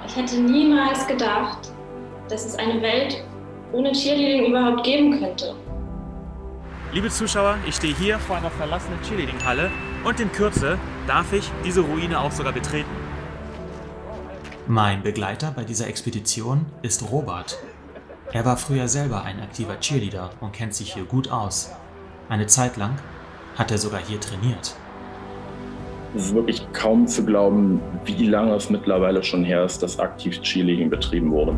Ich hätte niemals gedacht, dass es eine Welt ohne Cheerleading überhaupt geben könnte. Liebe Zuschauer, ich stehe hier vor einer verlassenen Cheerleading-Halle und in Kürze darf ich diese Ruine auch sogar betreten. Mein Begleiter bei dieser Expedition ist Robert. Er war früher selber ein aktiver Cheerleader und kennt sich hier gut aus. Eine Zeit lang hat er sogar hier trainiert. Es ist wirklich kaum zu glauben, wie lange es mittlerweile schon her ist, dass aktiv Cheerleading betrieben wurde.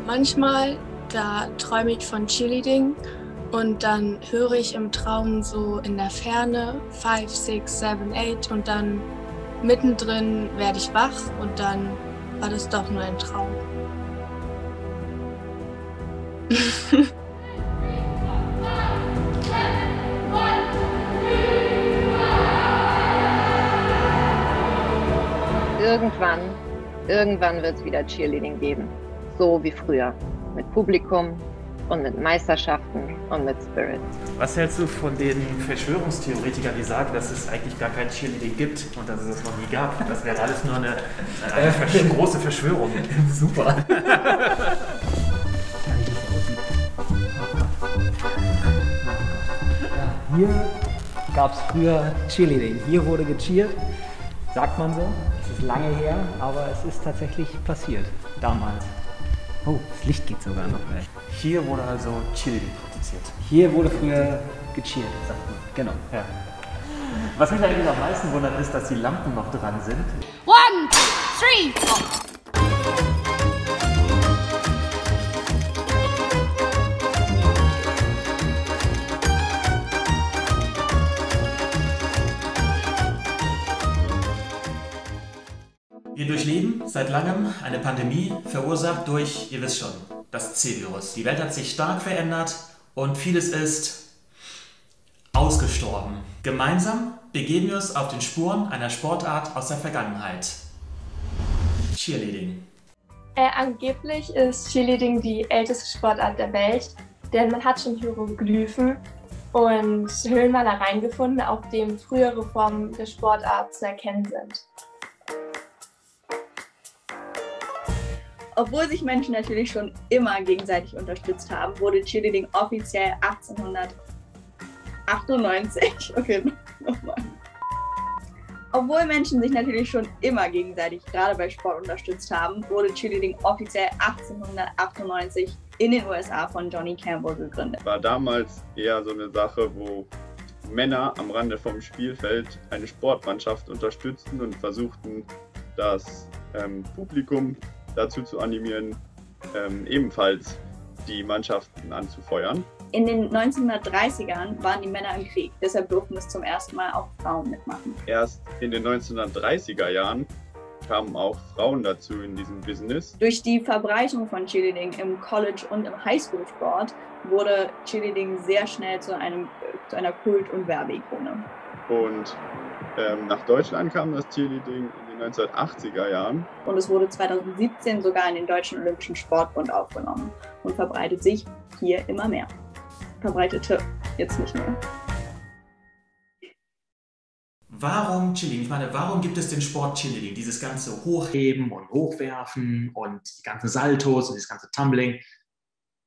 Manchmal, da träume ich von Cheerleading und dann höre ich im Traum so in der Ferne 5, 6, 7, 8 und dann mittendrin werde ich wach und dann war das doch nur ein Traum. Irgendwann wird es wieder Cheerleading geben. So wie früher. Mit Publikum und mit Meisterschaften und mit Spirit. Was hältst du von den Verschwörungstheoretikern, die sagen, dass es eigentlich gar kein Cheerleading gibt und dass es das noch nie gab? Das wäre alles nur eine große Verschwörung. Super. Hier gab es früher Cheerleading. Hier wurde gecheert, sagt man so. Es ist lange her, aber es ist tatsächlich passiert, damals. Oh, das Licht geht sogar noch. Hier wurde also Cheerleading praktiziert. Hier wurde früher gecheert, sagt man. Genau. Ja. Was mich eigentlich am meisten wundert, ist, dass die Lampen noch dran sind. 1, 2, 3, 4. Wir durchleben seit langem eine Pandemie, verursacht durch, ihr wisst schon, das C-Virus. Die Welt hat sich stark verändert und vieles ist ausgestorben. Gemeinsam begeben wir uns auf den Spuren einer Sportart aus der Vergangenheit. Cheerleading. Angeblich ist Cheerleading die älteste Sportart der Welt, denn man hat schon Hieroglyphen und Höhlenmalereien gefunden, auf denen frühere Formen der Sportart zu erkennen sind. Obwohl sich Menschen natürlich schon immer gegenseitig unterstützt haben, wurde Cheerleading offiziell 1898. Okay, nochmal. Obwohl Menschen sich natürlich schon immer gegenseitig, gerade bei Sport, unterstützt haben, wurde Cheerleading offiziell 1898 in den USA von Johnny Campbell gegründet. War damals eher so eine Sache, wo Männer am Rande vom Spielfeld eine Sportmannschaft unterstützten und versuchten, das Publikum dazu zu animieren, ebenfalls die Mannschaften anzufeuern. In den 1930ern waren die Männer im Krieg, deshalb durften es zum ersten Mal auch Frauen mitmachen. Erst in den 1930er Jahren kamen auch Frauen dazu in diesem Business. Durch die Verbreitung von Cheerleading im College- und im Highschool-Sport wurde Cheerleading sehr schnell zu einer Kult- und Werbeikone. Und nach Deutschland kam das Cheerleading in den 1980er Jahren. Und es wurde 2017 sogar in den Deutschen Olympischen Sportbund aufgenommen und verbreitet sich hier immer mehr. Verbreitete jetzt nicht mehr. Warum Cheerleading? Ich meine, warum gibt es den Sport Cheerleading? Dieses ganze Hochheben und Hochwerfen und die ganzen Saltos und das ganze Tumbling.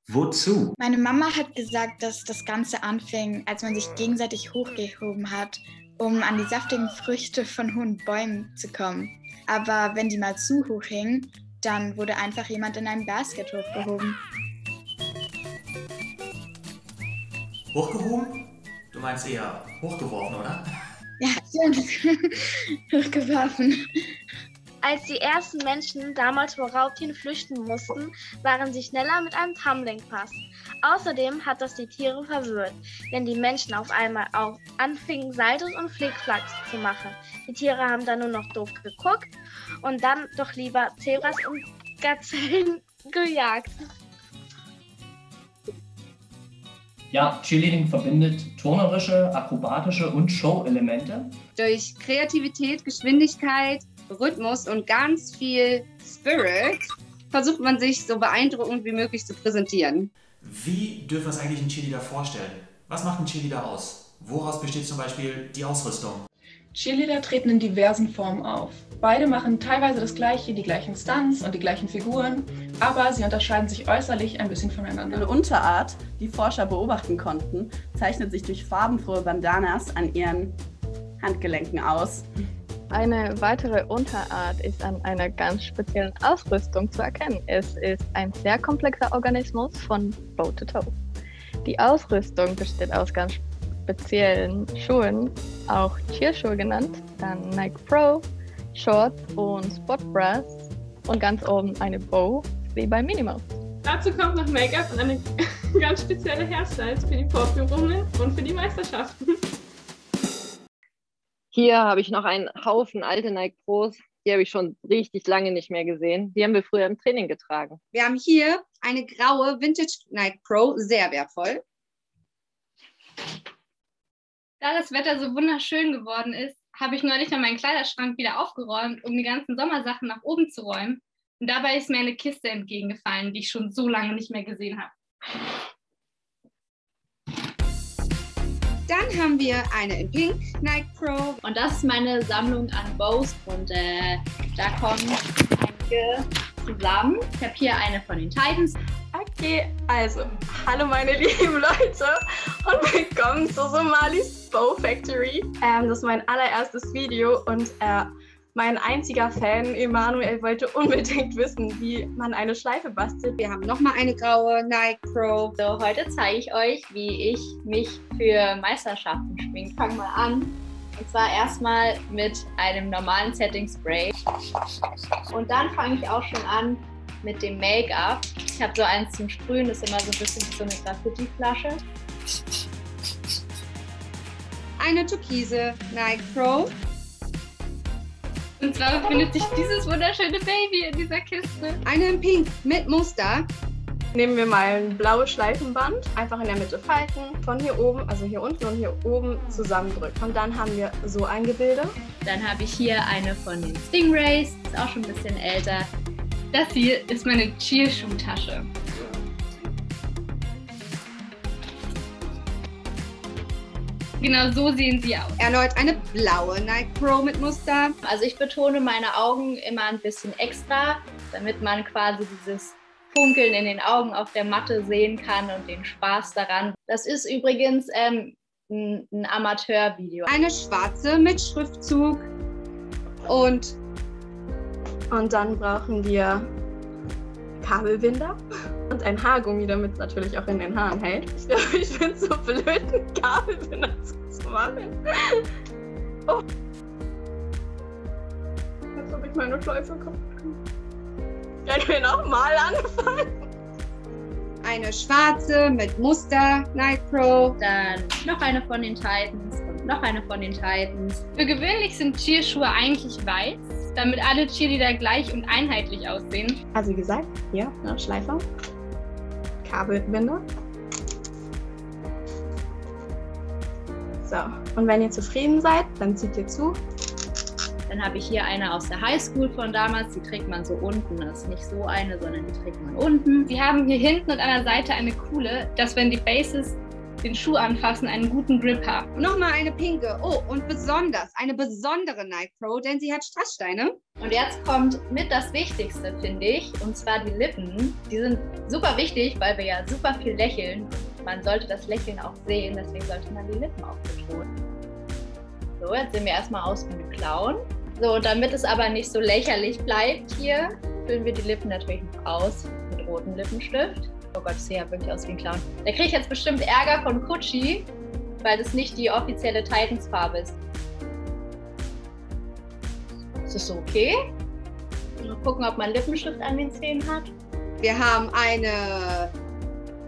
Wozu? Meine Mama hat gesagt, dass das Ganze anfing, als man sich gegenseitig hochgehoben hat, um an die saftigen Früchte von hohen Bäumen zu kommen. Aber wenn die mal zu hoch hingen, dann wurde einfach jemand in einem Basket hochgehoben. Hochgehoben? Du meinst eher hochgeworfen, oder? Ja, stimmt. Hochgeworfen. Als die ersten Menschen damals vor Raubtieren flüchten mussten, waren sie schneller mit einem Tumbling-Pass. Außerdem hat das die Tiere verwirrt, wenn die Menschen auf einmal auch anfingen, Saltos und Flickflacks zu machen. Die Tiere haben dann nur noch doof geguckt und dann doch lieber Zebras und Gazellen gejagt. Ja, Cheerleading verbindet turnerische, akrobatische und Show-Elemente. Durch Kreativität, Geschwindigkeit, Rhythmus und ganz viel Spirit versucht man sich so beeindruckend wie möglich zu präsentieren. Wie dürfen wir uns eigentlich einen Cheerleader vorstellen? Was macht ein Cheerleader aus? Woraus besteht zum Beispiel die Ausrüstung? Cheerleader treten in diversen Formen auf. Beide machen teilweise das Gleiche, die gleichen Stunts und die gleichen Figuren, aber sie unterscheiden sich äußerlich ein bisschen voneinander. Eine Unterart, die Forscher beobachten konnten, zeichnet sich durch farbenfrohe Bandanas an ihren Handgelenken aus. Eine weitere Unterart ist an einer ganz speziellen Ausrüstung zu erkennen. Es ist ein sehr komplexer Organismus von Bow to Toe. Die Ausrüstung besteht aus ganz speziellen Schuhen, auch Cheerschuhe genannt, dann Nike Pro, Shorts und Spot Bras und ganz oben eine Bow, wie bei Minnie Mouse. Dazu kommt noch Make-up und eine ganz spezielle Hairstyles für die Vorführungen und für die Meisterschaften. Hier habe ich noch einen Haufen alte Nike Pros. Die habe ich schon richtig lange nicht mehr gesehen. Die haben wir früher im Training getragen. Wir haben hier eine graue Vintage Nike Pro, sehr wertvoll. Da das Wetter so wunderschön geworden ist, habe ich neulich noch meinen Kleiderschrank wieder aufgeräumt, um die ganzen Sommersachen nach oben zu räumen. Und dabei ist mir eine Kiste entgegengefallen, die ich schon so lange nicht mehr gesehen habe. Dann haben wir eine in Pink Nike Pro. Und das ist meine Sammlung an Bows. Und da kommen einige zusammen. Ich habe hier eine von den Titans. Okay, also, hallo meine lieben Leute und willkommen zu Somalis Bow Factory. Das ist mein allererstes Video und mein einziger Fan, Emanuel, wollte unbedingt wissen, wie man eine Schleife bastelt. Wir haben nochmal eine graue Nike Pro. So, heute zeige ich euch, wie ich mich für Meisterschaften schminke. Fangen wir an. Und zwar erstmal mit einem normalen Setting Spray. Und dann fange ich auch schon an mit dem Make-up. Ich habe so eins zum Sprühen, das ist immer so ein bisschen wie so eine Graffiti-Flasche. Eine türkise Nike Pro. Und zwar befindet sich dieses wunderschöne Baby in dieser Kiste. Eine in Pink mit Muster. Nehmen wir mal ein blaues Schleifenband, einfach in der Mitte falten, von hier oben, also hier unten und hier oben zusammendrücken. Und dann haben wir so ein Gebilde. Dann habe ich hier eine von den Stingrays, ist auch schon ein bisschen älter. Das hier ist meine Cheerschuhtasche. Genau so sehen sie aus. Erneut eine blaue Nike Pro mit Muster. Also ich betone meine Augen immer ein bisschen extra, damit man quasi dieses Funkeln in den Augen auf der Matte sehen kann und den Spaß daran. Das ist übrigens ein Amateurvideo. Eine schwarze mit Schriftzug und dann brauchen wir Kabelbinder und ein Haargummi, damit es natürlich auch in den Haaren hält. Ich finde es so blöd, einen Kabelbinder zu machen. Oh. Jetzt habe ich meine Schleife kaputt gemacht. Können wir nochmal anfangen? Eine schwarze mit Muster Nike Pro. Dann noch eine von den Titans und noch eine von den Titans. Für gewöhnlich sind Cheerschuhe eigentlich weiß, damit alle Cheerleader gleich und einheitlich aussehen. Also wie gesagt, hier, ne, Schleifer, Kabelbinder. So, und wenn ihr zufrieden seid, dann zieht ihr zu. Dann habe ich hier eine aus der Highschool von damals, die trägt man so unten. Das ist nicht so eine, sondern die trägt man unten. Wir haben hier hinten und an der Seite eine coole, dass wenn die Bases den Schuh anfassen, einen guten Grip haben. Nochmal eine pinke. Oh, und besonders eine besondere Nike Pro, denn sie hat Strasssteine. Und jetzt kommt mit das Wichtigste, finde ich, und zwar die Lippen. Die sind super wichtig, weil wir ja super viel lächeln. Man sollte das Lächeln auch sehen, deswegen sollte man die Lippen auch betonen. So, jetzt sehen wir erstmal aus wie eine Clown. So, und damit es aber nicht so lächerlich bleibt hier, füllen wir die Lippen natürlich noch aus mit rotem Lippenstift. Oh Gott, ich sehe ja wirklich aus wie ein Clown. Da kriege ich jetzt bestimmt Ärger von Gucci, weil das nicht die offizielle Titans-Farbe ist. Ist das so okay? Mal gucken, ob man Lippenstift an den Zähnen hat. Wir haben eine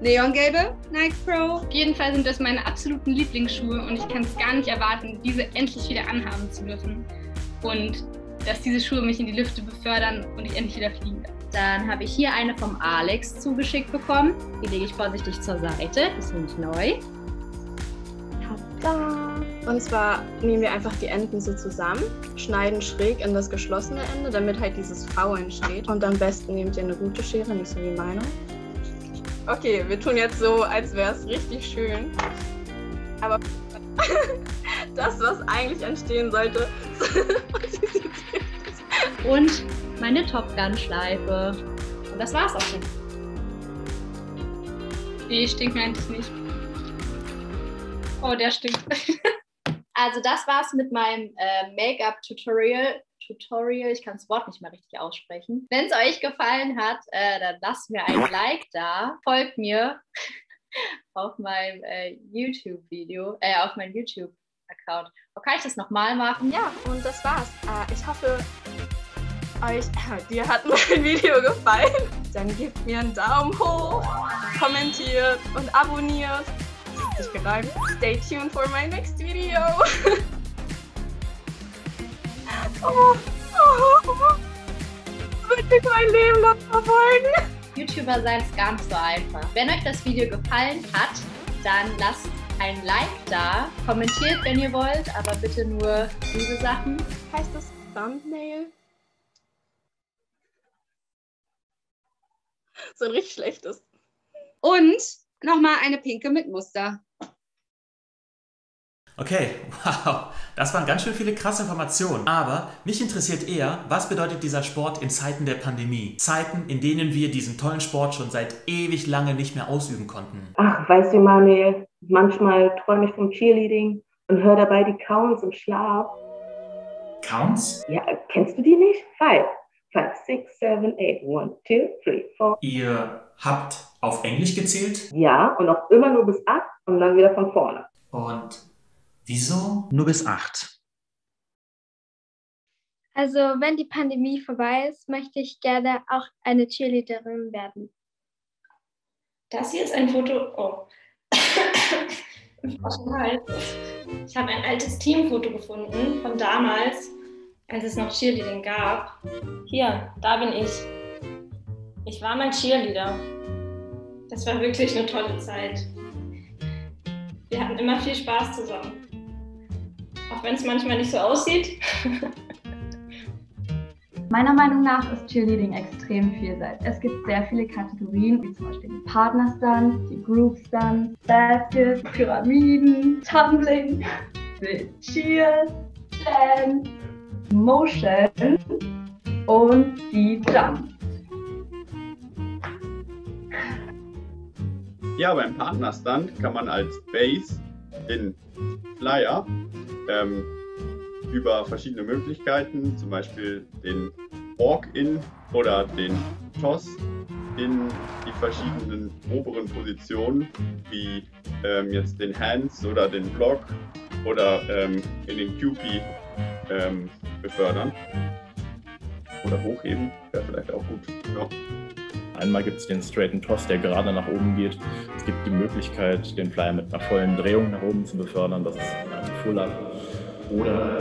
neongelbe Nike Pro. Auf jeden Fall sind das meine absoluten Lieblingsschuhe und ich kann es gar nicht erwarten, diese endlich wieder anhaben zu dürfen. Und dass diese Schuhe mich in die Lüfte befördern und ich endlich wieder fliegen darf. Dann habe ich hier eine vom Alex zugeschickt bekommen. Die lege ich vorsichtig zur Seite, ist nämlich neu. Tada! Und zwar nehmen wir einfach die Enden so zusammen, schneiden schräg in das geschlossene Ende, damit halt dieses V entsteht. Und am besten nehmt ihr eine gute Schere, nicht so wie meine. Okay, wir tun jetzt so, als wäre es richtig schön. Aber das, was eigentlich entstehen sollte. Und meine Top Gun Schleife. Und das war's auch schon. Die stinkt eigentlich nicht. Oh, der stinkt. Also das war's mit meinem Make-up-Tutorial. Ich kann das Wort nicht mehr richtig aussprechen. Wenn es euch gefallen hat, dann lasst mir ein Like da. Folgt mir auf meinem YouTube-Video, auf meinem YouTube-Account. Kann ich das nochmal machen? Ja, und das war's. Ich hoffe, dir hat mein Video gefallen. Dann gebt mir einen Daumen hoch, kommentiert und abonniert. Stay tuned for my next video. Wird mich mein Leben noch verfolgen. YouTuber sein ist gar nicht so einfach. Wenn euch das Video gefallen hat, dann lasst ein Like da, kommentiert, wenn ihr wollt, aber bitte nur diese Sachen. Heißt das Thumbnail? So ein richtig schlechtes. Und nochmal eine pinke mit Muster. Okay, wow, das waren ganz schön viele krasse Informationen. Aber mich interessiert eher, was bedeutet dieser Sport in Zeiten der Pandemie? Zeiten, in denen wir diesen tollen Sport schon seit ewig lange nicht mehr ausüben konnten. Ach, weißt du, Manuel, manchmal träume ich vom Cheerleading und höre dabei die Counts im Schlaf. Counts? Ja, kennst du die nicht? 5, 6, 7, 8, 1, 2, 3, 4. Ihr habt auf Englisch gezählt? Ja, und auch immer nur bis 8 und dann wieder von vorne. Und wieso nur bis 8? Also, wenn die Pandemie vorbei ist, möchte ich gerne auch eine Cheerleaderin werden. Das hier ist ein Foto. Oh. Ich habe ein altes Teamfoto gefunden von damals, als es noch Cheerleading gab. Hier, da bin ich. Ich war mal Cheerleader. Das war wirklich eine tolle Zeit. Wir hatten immer viel Spaß zusammen. Auch wenn es manchmal nicht so aussieht. Meiner Meinung nach ist Cheerleading extrem vielseitig. Es gibt sehr viele Kategorien, wie zum Beispiel die Partner-Stunts, die Group-Stunts, Baskets, Pyramiden, Tumbling, Cheers, Dance, Motion und die Jumps. Ja, beim Partnerstunt kann man als Base den Flyer über verschiedene Möglichkeiten, zum Beispiel den Walk-In oder den Toss in die verschiedenen oberen Positionen, wie jetzt den Hands oder den Block oder in den QP befördern. Oder hochheben, wäre vielleicht auch gut. Ja. Einmal gibt es den straighten Toss, der gerade nach oben geht. Es gibt die Möglichkeit, den Flyer mit einer vollen Drehung nach oben zu befördern. Das ist ein Full-Up. Oder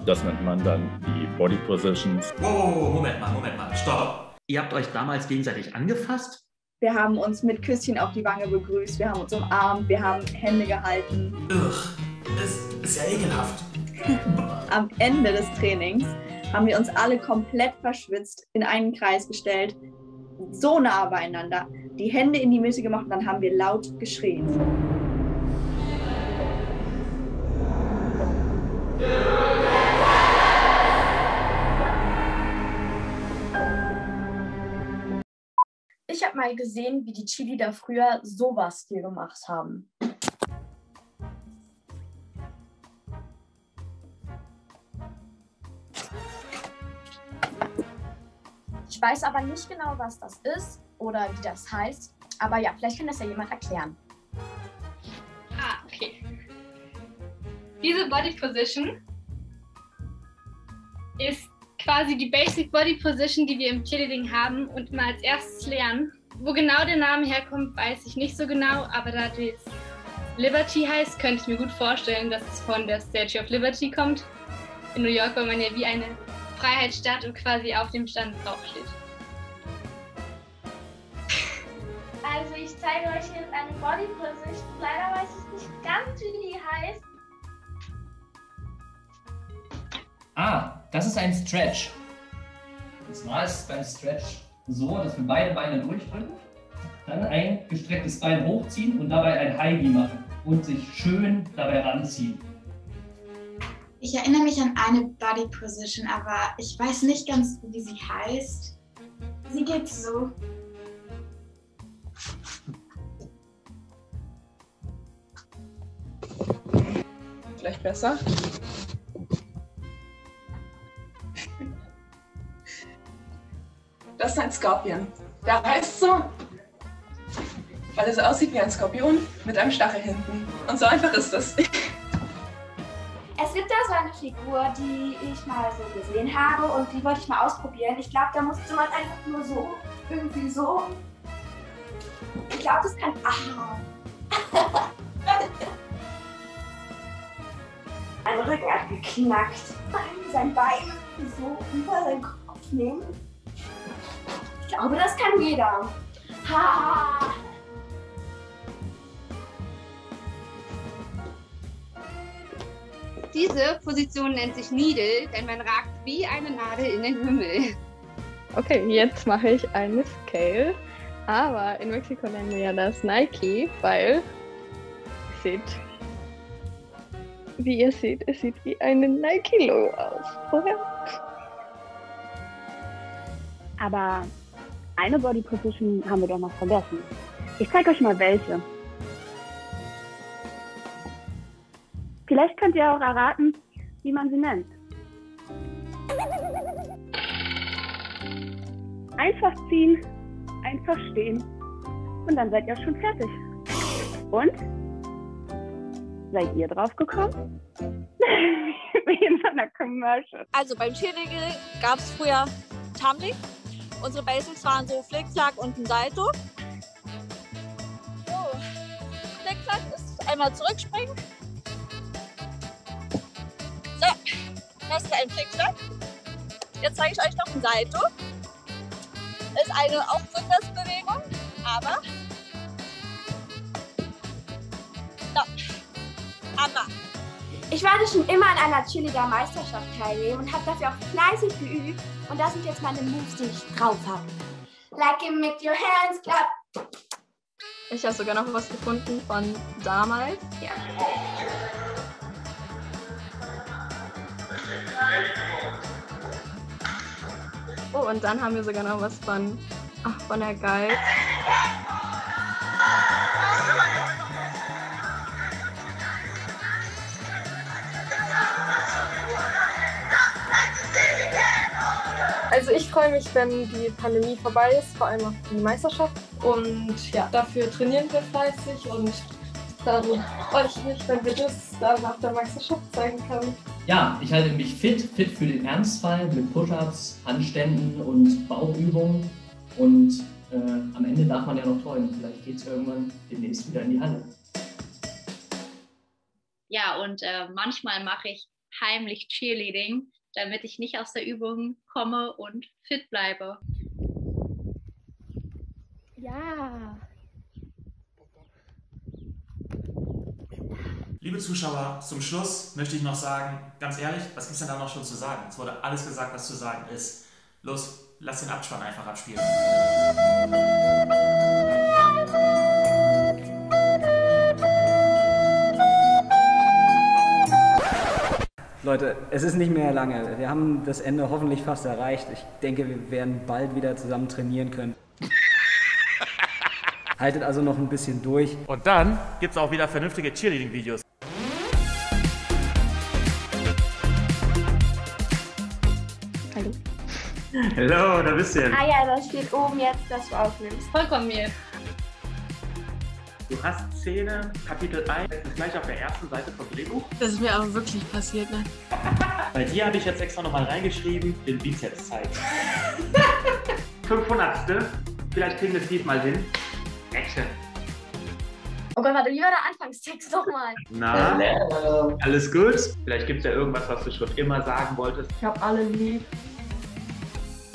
das nennt man dann die Body Positions. Oh, Moment mal, stopp. Ihr habt euch damals gegenseitig angefasst? Wir haben uns mit Küsschen auf die Wange begrüßt, wir haben uns umarmt, wir haben Hände gehalten. Das ist ja ekelhaft. Am Ende des Trainings haben wir uns alle komplett verschwitzt in einen Kreis gestellt, so nah beieinander, die Hände in die Mitte gemacht und dann haben wir laut geschrien. Ich habe mal gesehen, wie die Cheerleader früher sowas hier gemacht haben. Ich weiß aber nicht genau, was das ist oder wie das heißt. Aber ja, vielleicht kann das ja jemand erklären. Okay. Diese Body Position ist quasi die Basic Body Position, die wir im Cheerleading haben und immer als erstes lernen. Wo genau der Name herkommt, weiß ich nicht so genau, aber da das Liberty heißt, könnte ich mir gut vorstellen, dass es von der Statue of Liberty kommt. In New York, weil man ja wie eine Freiheitsstatue quasi auf dem Stand draufsteht. Also ich zeige euch jetzt eine Body Position. Leider weiß ich nicht ganz, wie die heißt. Ah, das ist ein Stretch. Und zwar ist es beim Stretch so, dass wir beide Beine durchdrücken, dann ein gestrecktes Bein hochziehen und dabei ein High-Knee machen und sich schön dabei ranziehen. Ich erinnere mich an eine Body Position, aber ich weiß nicht ganz, wie sie heißt. Sie geht so. Vielleicht besser. Das ist ein Skorpion. Der heißt so, weil er so aussieht wie ein Skorpion mit einem Stachel hinten. Und so einfach ist das. Es gibt da so eine Figur, die ich mal so gesehen habe und die wollte ich mal ausprobieren. Ich glaube, da musste man einfach nur so, irgendwie so. Ich glaube, das kann. Mein Rücken hat geknackt. Sein Bein so über seinen Kopf nehmen. Ich glaube, das kann jeder. Ha! Diese Position nennt sich Needle, denn man ragt wie eine Nadel in den Himmel. Okay, jetzt mache ich eine Scale. Aber in Mexiko nennen wir ja das Nike, weil wie ihr seht, es sieht wie eine Nike-Logo aus. Vorher. Aber eine Body Position haben wir doch noch vergessen. Ich zeige euch mal welche. Vielleicht könnt ihr auch erraten, wie man sie nennt. Einfach ziehen, einfach stehen und dann seid ihr schon fertig. Und? Seid ihr drauf gekommen? Wie in so einer Commercial. Also beim Cheerleading gab es früher Tumbling. Unsere Basics waren so Flickflack und ein Salto. So, Flickflack ist einmal zurückspringen. So, das ist ein Flickflack. Jetzt zeige ich euch noch ein Salto. Ist eine auch Rückwärtsbewegung, aber Ich wollte schon immer an einer Cheerleader-Meisterschaft teilnehmen und habe dafür auch fleißig geübt. Und das sind jetzt meine Moves, die ich drauf habe. Like it, make your hands clap. Ich habe sogar noch was gefunden von damals. Ja. Oh, und dann haben wir sogar noch was von der Guide. Also ich freue mich, wenn die Pandemie vorbei ist, vor allem auf die Meisterschaft. Und ja, dafür trainieren wir fleißig und dann freue ich mich, wenn wir das dann nach der Meisterschaft zeigen können. Ja, ich halte mich fit für den Ernstfall mit Push-Ups, Handständen und Bauchübungen. Und am Ende darf man ja noch träumen. Vielleicht geht es irgendwann demnächst wieder in die Halle. Ja, und manchmal mache ich heimlich Cheerleading, damit ich nicht aus der Übung komme und fit bleibe. Ja. Liebe Zuschauer, zum Schluss möchte ich noch sagen, ganz ehrlich, was gibt es denn da noch schon zu sagen? Es wurde alles gesagt, was zu sagen ist. Los, lass den Abspann einfach abspielen. Leute, es ist nicht mehr lange. Wir haben das Ende hoffentlich fast erreicht. Ich denke, wir werden bald wieder zusammen trainieren können. Haltet also noch ein bisschen durch. Und dann gibt es auch wieder vernünftige Cheerleading-Videos. Hallo. Hallo, da bist du ja. Ah ja, da steht oben jetzt, dass du aufnimmst. Vollkommen mir. Du hast Szene, Kapitel 1, das ist gleich auf der ersten Seite vom Drehbuch. Das ist mir aber wirklich passiert, ne? Bei dir habe ich jetzt extra nochmal reingeschrieben, den Bizeps zeigen. 500. Vielleicht kriegen wir es diesmal hin. Action. Oh Gott, warte, wie war der Anfangstext nochmal? Na, alles gut? Vielleicht gibt es ja irgendwas, was du schon immer sagen wolltest. Ich hab alle lieb.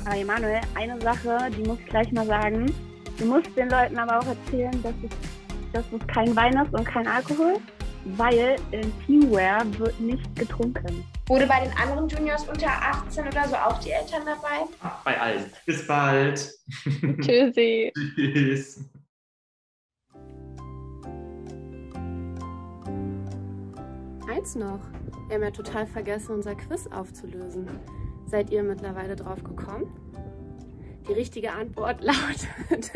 Aber Emanuel, eine Sache, die muss ich gleich mal sagen. Du musst den Leuten aber auch erzählen, dass es kein Wein ist und kein Alkohol, weil in Teamwear wird nicht getrunken. Wurde bei den anderen Juniors unter 18 oder so auch die Eltern dabei? Bei allen. Bis bald. Tschüssi. Tschüss. Eins noch. Wir haben ja total vergessen, unser Quiz aufzulösen. Seid ihr mittlerweile drauf gekommen? Die richtige Antwort lautet